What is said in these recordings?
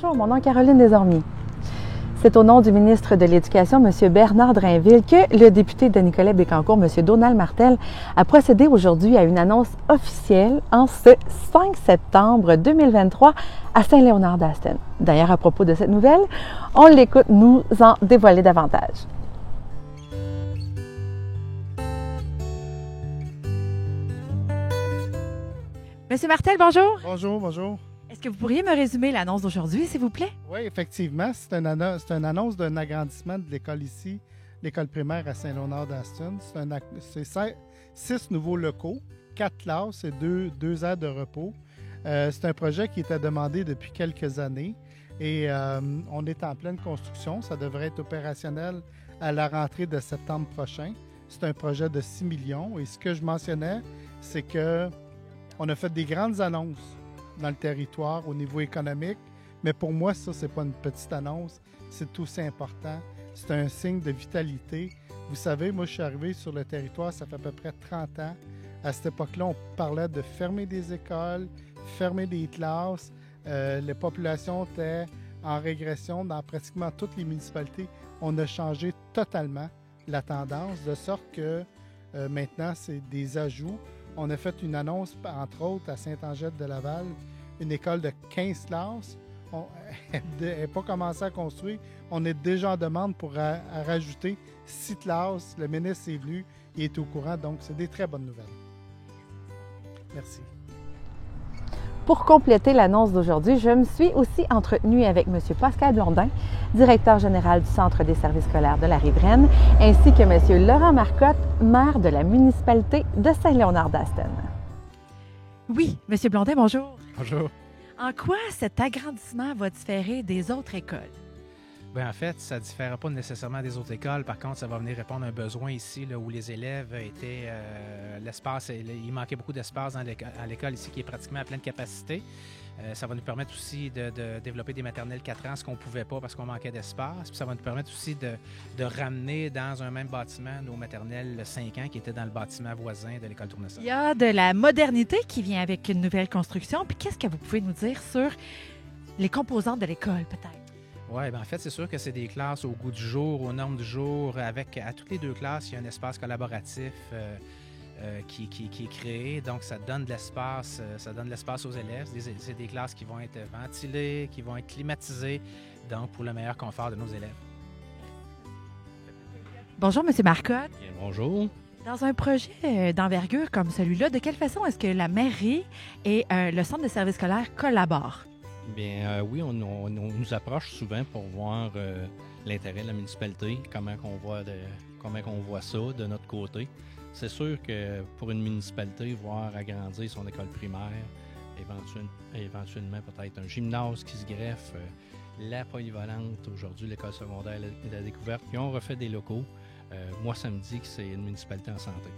Bonjour, mon nom est Caroline Desormiers. C'est au nom du ministre de l'Éducation, M. Bernard Drainville, que le député de Nicolet-Bécancour, M. Donald Martel, a procédé aujourd'hui à une annonce officielle en ce 5 septembre 2023 à Saint-Léonard-d'Aston. D'ailleurs, à propos de cette nouvelle, on l'écoute nous en dévoiler davantage. Monsieur Martel, bonjour. Bonjour, bonjour. Est-ce que vous pourriez me résumer l'annonce d'aujourd'hui, s'il vous plaît? Oui, effectivement, c'est une annonce d'un agrandissement de l'école ici, l'école primaire à Saint-Léonard-d'Aston. C'est 6 nouveaux locaux, 4 classes et 2 aires de repos. C'est un projet qui était demandé depuis quelques années et on est en pleine construction. Ça devrait être opérationnel à la rentrée de septembre prochain. C'est un projet de 6 millions et ce que je mentionnais, c'est qu'on a fait des grandes annonces dans le territoire au niveau économique, mais pour moi, ça, c'est pas une petite annonce, c'est aussi important. C'est un signe de vitalité. Vous savez, moi, je suis arrivé sur le territoire, ça fait à peu près 30 ans. À cette époque-là, on parlait de fermer des écoles, fermer des classes. Les populations étaient en régression dans pratiquement toutes les municipalités. On a changé totalement la tendance, de sorte que maintenant, c'est des ajouts. On a fait une annonce, entre autres, à Sainte-Angèle-de-Laval, une école de 15 classes. Elle n'est pas commencé à construire. On est déjà en demande pour rajouter 6 classes. Le ministre est venu, il est au courant, donc c'est des très bonnes nouvelles. Merci. Pour compléter l'annonce d'aujourd'hui, je me suis aussi entretenue avec M. Pascal Blondin, directeur général du Centre des services scolaires de la Riveraine, ainsi que M. Laurent Marcotte, maire de la municipalité de Saint-Léonard-d'Aston. Oui, M. Blondin, bonjour. Bonjour. En quoi cet agrandissement va différer des autres écoles? Bien, en fait, ça ne diffère pas nécessairement des autres écoles. Par contre, ça va venir répondre à un besoin ici là, où les élèves étaient... l'espace, il manquait beaucoup d'espace à l'école ici qui est pratiquement à pleine capacité. Ça va nous permettre aussi de développer des maternelles 4 ans, ce qu'on ne pouvait pas parce qu'on manquait d'espace. Puis ça va nous permettre aussi de ramener dans un même bâtiment nos maternelles 5 ans qui étaient dans le bâtiment voisin de l'école Tournesol. Il y a de la modernité qui vient avec une nouvelle construction. Puis qu'est-ce que vous pouvez nous dire sur les composantes de l'école, peut-être? Oui, bien en fait, c'est sûr que c'est des classes au goût du jour, aux normes du jour. À toutes les 2 classes, il y a un espace collaboratif qui est créé. Donc, ça donne de l'espace aux élèves. C'est des classes qui vont être ventilées, qui vont être climatisées, donc pour le meilleur confort de nos élèves. Bonjour, M. Marcotte. Bien, bonjour. Dans un projet d'envergure comme celui-là, de quelle façon est-ce que la mairie et le centre de services scolaires collaborent? Bien, oui, on nous approche souvent pour voir l'intérêt de la municipalité, comment on voit ça de notre côté. C'est sûr que pour une municipalité, voir agrandir son école primaire, éventuellement peut-être un gymnase qui se greffe, la polyvalente, aujourd'hui l'école secondaire et la découverte, puis on refait des locaux. Moi, ça me dit que c'est une municipalité en santé.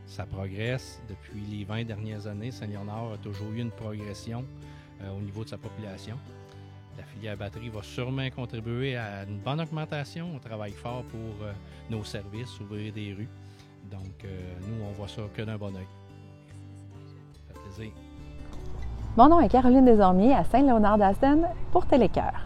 Ça progresse. Depuis les 20 dernières années, Saint-Léonard a toujours eu une progression au niveau de sa population. La filière batterie va sûrement contribuer à une bonne augmentation. On travaille fort pour nos services, ouvrir des rues. Donc, nous, on voit ça que d'un bon œil. Ça fait plaisir. Mon nom est Caroline Desormiers à Saint-Léonard-d'Aston pour Télécœur.